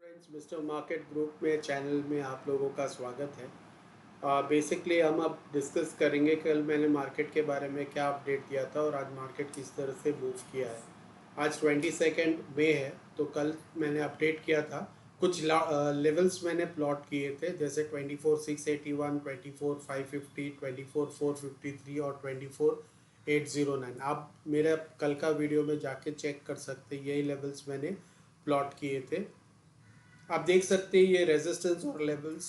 Friends, mister market group में channel में आप लोगों का स्वागत है। बेसिकली हम अब डिस्कस करेंगे कल मैंने मार्केट के बारे में क्या अपडेट दिया था और आज मार्केट किस तरह से मूव किया है। आज 22 मई है, तो कल मैंने अपडेट किया था। कुछ लेवल्स मैंने प्लॉट किए थे, जैसे 24,681, 24,550, 24,453 और 24,809। आप मेरा कल का वीडियो में जाके चेक कर सकते हैं, यही लेवल्स मैंने प्लॉट किए थे। आप देख सकते हैं ये रेजिस्टेंस और लेवल्स,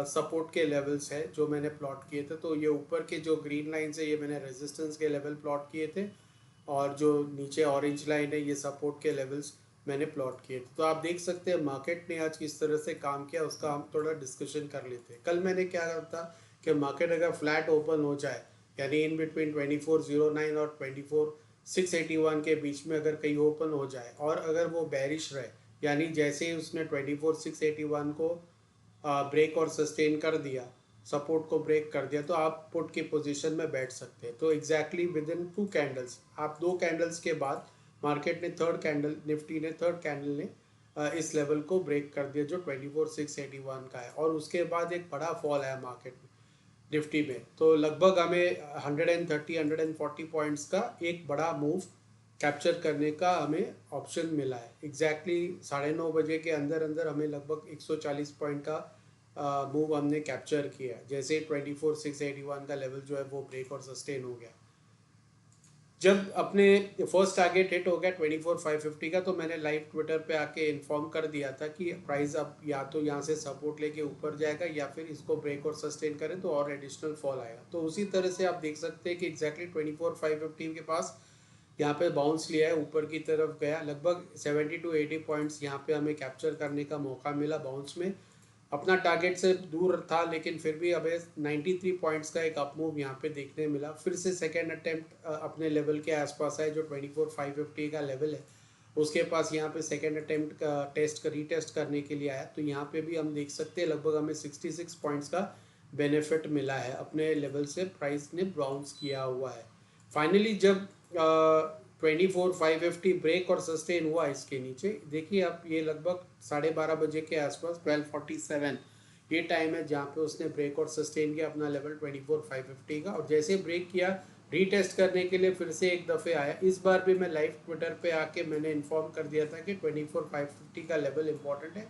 सपोर्ट के लेवल्स है जो मैंने प्लॉट किए थे। तो ये ऊपर के जो ग्रीन लाइंस है ये मैंने रेजिस्टेंस के लेवल प्लॉट किए थे, और जो नीचे ऑरेंज लाइन है ये सपोर्ट के लेवल्स मैंने प्लॉट किए थे। तो आप देख सकते हैं मार्केट ने आज किस तरह से काम किया, उसका हम थोड़ा डिस्कशन कर लेते हैं। कल मैंने क्या कहा था कि मार्केट अगर फ्लैट ओपन हो जाए, यानी इन बिटवीन 2409 और 24,681 के बीच में अगर कहीं ओपन हो जाए, और अगर वो बेरिश रहे, यानी जैसे ही उसने 24,681 को ब्रेक और सस्टेन कर दिया, सपोर्ट को ब्रेक कर दिया, तो आप पुट की पोजीशन में बैठ सकते हैं। तो एग्जैक्टली विद इन 2 कैंडल्स, आप 2 कैंडल्स के बाद मार्केट ने थर्ड कैंडल, निफ्टी ने थर्ड कैंडल ने इस लेवल को ब्रेक कर दिया जो 24,681 का है, और उसके बाद एक बड़ा फॉल आया मार्केट में, निफ्टी में। तो लगभग हमें 130-140 पॉइंट्स का एक बड़ा मूव कैप्चर करने का हमें ऑप्शन मिला है। एग्जैक्टली 9:30 बजे के अंदर अंदर हमें लगभग 140 पॉइंट का मूव हमने कैप्चर किया, जैसे 24,681 का लेवल जो है वो ब्रेक और सस्टेन हो गया। जब अपने फर्स्ट टारगेट हिट हो गया 24,550 का, तो मैंने लाइव ट्विटर पे आके इन्फॉर्म कर दिया था कि प्राइस अब या तो यहाँ से सपोर्ट लेके ऊपर जाएगा या फिर इसको ब्रेक और सस्टेन करें तो और एडिशनल फॉल आएगा। तो उसी तरह से आप देख सकते हैं कि एग्जैक्टली 24,550 के पास यहाँ पे बाउंस लिया है, ऊपर की तरफ गया। लगभग 70 to 80 पॉइंट्स यहाँ पे हमें कैप्चर करने का मौका मिला बाउंस में। अपना टारगेट से दूर था, लेकिन फिर भी हमें 93 पॉइंट्स का एक अप मूव यहाँ पे देखने मिला। फिर से सेकेंड अटेम्प्ट अपने लेवल के आसपास है, जो 24,550 का लेवल है उसके पास यहाँ पे सेकेंड अटेम्प्ट का रीटेस्ट करने के लिए आया। तो यहाँ पे भी हम देख सकते हैं लगभग हमें 66 पॉइंट्स का बेनिफिट मिला है, अपने लेवल से प्राइस ने बाउंस किया हुआ है। फाइनली जब 24,550 ब्रेक और सस्टेन हुआ इसके नीचे, देखिए आप, ये लगभग 12:30 बजे के आसपास 12:47 ये टाइम है जहाँ पे उसने ब्रेक और सस्टेन किया अपना लेवल 24,550 का। और जैसे ब्रेक किया, रीटेस्ट करने के लिए फिर से एक दफ़े आया। इस बार भी मैं लाइव ट्विटर पे आके मैंने इन्फॉर्म कर दिया था कि 24,550 का लेवल इंपॉर्टेंट है।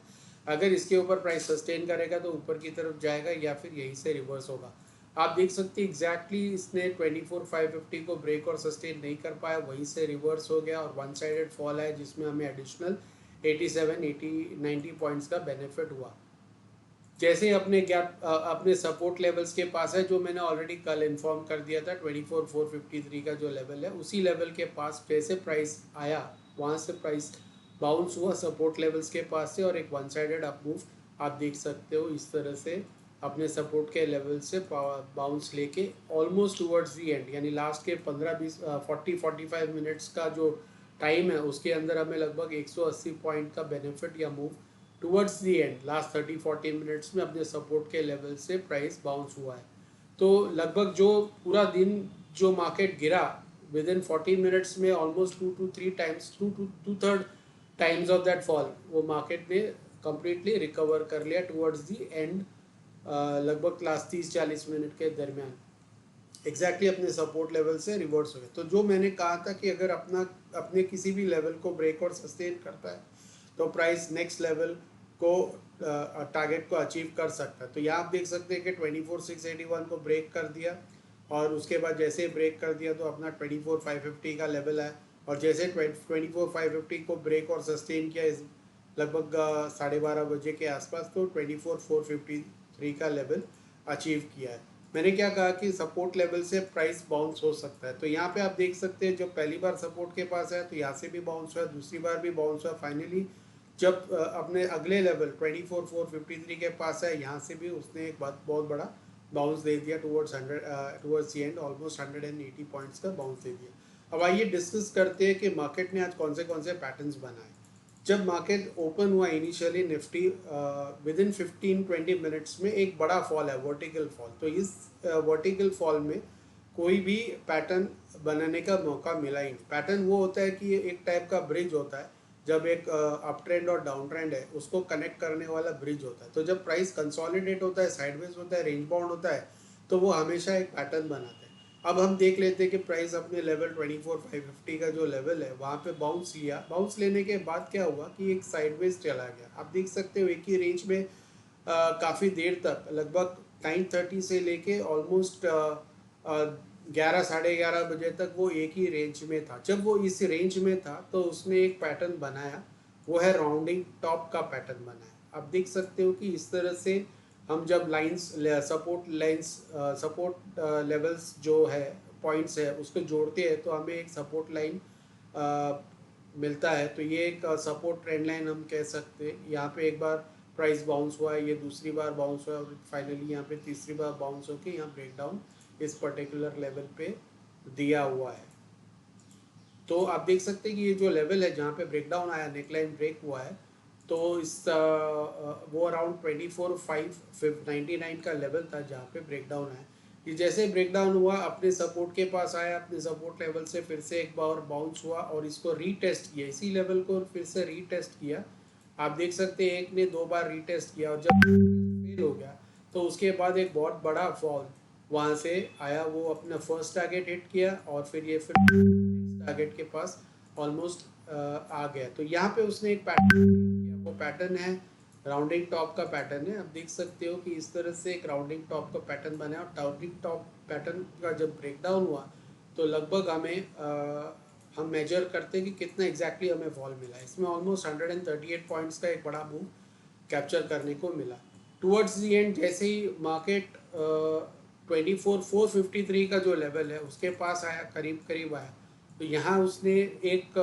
अगर इसके ऊपर प्राइस सस्टेन करेगा तो ऊपर की तरफ जाएगा या फिर यहीं से रिवर्स होगा। आप देख सकते हैं एग्जैक्टली इसने 24,550 को ब्रेक और सस्टेन नहीं कर पाया, वहीं से रिवर्स हो गया और वन साइडेड फॉल है, जिसमें हमें एडिशनल 87-90 पॉइंट्स का बेनिफिट हुआ। जैसे अपने गैप अपने सपोर्ट लेवल्स के पास है, जो मैंने ऑलरेडी कल इन्फॉर्म कर दिया था, 24,453 का जो लेवल है, उसी लेवल के पास जैसे प्राइस आया वहाँ से प्राइस बाउंस हुआ सपोर्ट लेवल्स के पास से, और एक वन साइडेड अप मूव आप देख सकते हो इस तरह से अपने सपोर्ट के लेवल से बाउंस लेके ऑलमोस्ट टूवर्ड्स दी एंड, यानी लास्ट के 15-20 40-45 मिनट्स का जो टाइम है उसके अंदर हमें लगभग 180 पॉइंट का बेनिफिट या move towards the and last 30-40 minutes में अपने सपोर्ट के लेवल से प्राइस बाउंस हुआ है। तो लगभग जो पूरा दिन जो मार्केट गिरा, विद इन 40 मिनट्स में almost 2 to 3 times, two third times of that fall वो मार्केट ने कम्प्लीटली रिकवर कर लिया टूवर्ड्स दी एंड। लगभग लास्ट 30-40 मिनट के दरमियान एग्जैक्टली अपने सपोर्ट लेवल से रिवर्स हो गए। तो जो मैंने कहा था कि अगर अपने किसी भी लेवल को ब्रेक और सस्टेन करता है तो प्राइस नेक्स्ट लेवल को टारगेट को अचीव कर सकता है। तो यहाँ आप देख सकते हैं कि 24,681 को ब्रेक कर दिया, और उसके बाद जैसे ही ब्रेक कर दिया तो अपना 24,550 का लेवल है, और जैसे 24,550 को ब्रेक और सस्टेन किया इस लगभग 12:30 बजे के आसपास, तो 24,453 का लेवल अचीव किया है। मैंने क्या कहा कि सपोर्ट लेवल से प्राइस बाउंस हो सकता है। तो यहाँ पे आप देख सकते हैं जब पहली बार सपोर्ट के पास है तो यहाँ से भी बाउंस हुआ, दूसरी बार भी बाउंस हुआ, फाइनली जब अपने अगले लेवल 24,453 के पास है, यहाँ से भी उसने एक बहुत बड़ा बाउंस दे दिया towards the and, almost 180 points का बाउंस दे दिया। अब आइए डिस्कस करते हैं कि मार्केट ने आज कौन से पैटर्न्स बनाए। जब मार्केट ओपन हुआ initially, Nifty with in 15-20 minutes में एक बड़ा फॉल है, वर्टिकल फॉल। तो इस वर्टिकल फॉल में कोई भी पैटर्न बनाने का मौका मिला ही नहीं। पैटर्न वो होता है कि ये एक टाइप का ब्रिज होता है, जब एक अप ट्रेंड और डाउन ट्रेंड है उसको कनेक्ट करने वाला ब्रिज होता है। तो जब प्राइस कंसोलिडेट होता है, साइडवेज होता है, रेंज बाउंड होता है, तो वो हमेशा एक पैटर्न बनाता है। अब हम देख लेते हैं कि प्राइस अपने लेवल 24,550 का जो लेवल है वहाँ पे बाउंस लिया। बाउंस लेने के बाद क्या हुआ कि एक साइडवेज चला गया। आप देख सकते हो एक ही रेंज में काफ़ी देर तक, लगभग 9:30 से लेके ऑलमोस्ट 11 11:30 बजे तक वो एक ही रेंज में था। जब वो इस रेंज में था तो उसने एक पैटर्न बनाया, वो है राउंडिंग टॉप का पैटर्न बनाया। आप देख सकते हो कि इस तरह से हम जब सपोर्ट लेवल्स जो है, पॉइंट्स है, उसको जोड़ते हैं तो हमें एक सपोर्ट लाइन मिलता है। तो ये एक सपोर्ट ट्रेंड लाइन हम कह सकते हैं। यहाँ पे एक बार प्राइस बाउंस हुआ है, ये दूसरी बार बाउंस हुआ है और फाइनली यहाँ पे तीसरी बार बाउंस होके यहाँ ब्रेकडाउन इस पर्टिकुलर लेवल पे दिया हुआ है। तो आप देख सकते हैं कि ये जो लेवल है जहाँ पे ब्रेकडाउन आया, नेकलाइन ब्रेक हुआ है, तो वो अराउंड 24,599 का लेवल था जहाँ पे ब्रेकडाउन आया। ये जैसे ब्रेकडाउन हुआ अपने सपोर्ट के पास आया, अपने सपोर्ट लेवल से फिर से एक बार बाउंस हुआ और इसको रीटेस्ट किया, इसी लेवल को फिर से रीटेस्ट किया। आप देख सकते हैं एक ने 2 बार रीटेस्ट किया और जब फेल हो गया तो उसके बाद एक बहुत बड़ा फॉल वहाँ से आया। वो अपना फर्स्ट टारगेट हिट किया और फिर ये फिर नेक्स्ट टारगेट के पास ऑलमोस्ट आ गया। तो यहाँ पे उसने एक पैटर्न किया, वो पैटर्न है राउंडिंग टॉप का पैटर्न है। आप देख सकते हो कि इस तरह से एक राउंडिंग टॉप का पैटर्न बना और राउंडिंग टॉप पैटर्न का जब ब्रेकडाउन हुआ तो लगभग हम मेजर करते हैं कि कितना एग्जैक्टली हमें फॉल मिला। इसमें ऑलमोस्ट 138 पॉइंट्स का एक बड़ा मूव कैप्चर करने को मिला। टुवर्ड्स दी एंड जैसे ही मार्केट 24,453 का जो लेवल है उसके पास आया, करीब करीब आया, तो यहाँ उसने एक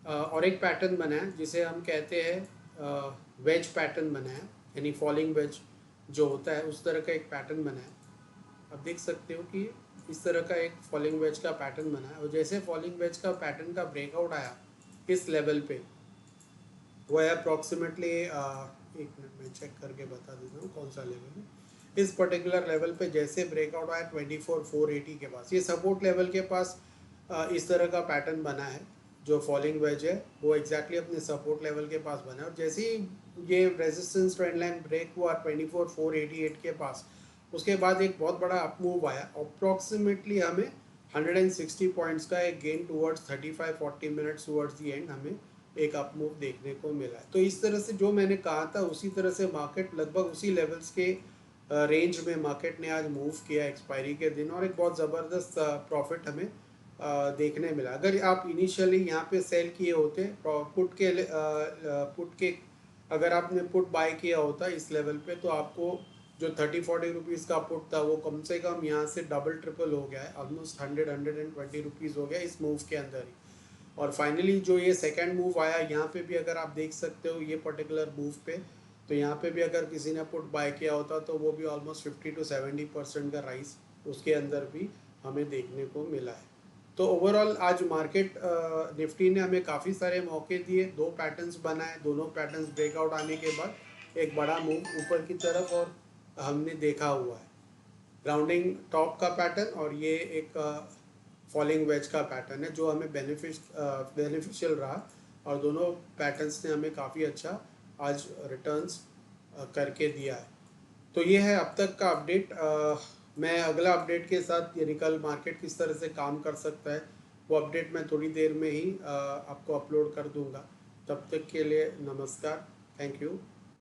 और एक पैटर्न बनाया जिसे हम कहते हैं वेज पैटर्न बनाया, यानी फॉलिंग वेज जो होता है उस तरह का एक पैटर्न बनाया। आप देख सकते हो कि इस तरह का एक फॉलिंग वेज का पैटर्न बनाया और जैसे फॉलिंग वेज का पैटर्न का ब्रेकआउट आया इस लेवल पे, वो है अप्रॉक्सीमेटली 1 मिनट में चेक करके बता देता हूँ कौन सा लेवल है। इस पर्टिकुलर लेवल पे जैसे ब्रेकआउट आया 24,480 के पास, ये सपोर्ट लेवल के पास इस तरह का पैटर्न बना है। जो फॉलिंग वेज है वो एग्जैक्टली अपने सपोर्ट लेवल के पास बना है और जैसे ही ये रेजिस्टेंस ट्रेंड लाइन ब्रेक हुआ 24,488 के पास, उसके बाद एक बहुत बड़ा अप मूव आया। अप्रॉक्सीमेटली हमें 160 पॉइंट्स का एक gain towards 35-40 minutes towards the and हमें एक अप मूव देखने को मिला है। तो इस तरह से जो मैंने कहा था उसी तरह से मार्केट लगभग उसी लेवल्स के रेंज में मार्केट ने आज मूव किया एक्सपायरी के दिन और एक बहुत ज़बरदस्त प्रॉफिट हमें देखने मिला। अगर आप इनिशियली यहाँ पे सेल किए होते पुट के अगर आपने पुट बाय किया होता इस लेवल पे तो आपको जो 30-40 रुपीज़ का पुट था वो कम से कम यहाँ से डबल ट्रिपल हो गया है, ऑलमोस्ट 100-120 रुपीज़ हो गया इस मूव के अंदर ही। और फाइनली जो ये सेकंड मूव आया यहाँ पे भी अगर आप देख सकते हो ये पर्टिकुलर मूव पे, तो यहाँ पे भी अगर किसी ने पुट बाय किया होता तो वो भी ऑलमोस्ट 50-70% का राइस उसके अंदर भी हमें देखने को मिला है। तो ओवरऑल आज मार्केट निफ्टी ने हमें काफ़ी सारे मौके दिए, 2 पैटर्न्स बनाए, दोनों पैटर्न्स ब्रेकआउट आने के बाद एक बड़ा मूव ऊपर की तरफ और हमने देखा हुआ है राउंडिंग टॉप का पैटर्न और ये एक फॉलिंग वेज का पैटर्न है जो हमें बेनिफिशियल रहा और दोनों पैटर्न्स ने हमें काफ़ी अच्छा आज रिटर्न्स करके दिया है। तो ये है अब तक का अपडेट। मैं अगला अपडेट के साथ यानी कल मार्केट किस तरह से काम कर सकता है वो अपडेट मैं थोड़ी देर में ही आपको अपलोड कर दूंगा। तब तक के लिए नमस्कार, थैंक यू।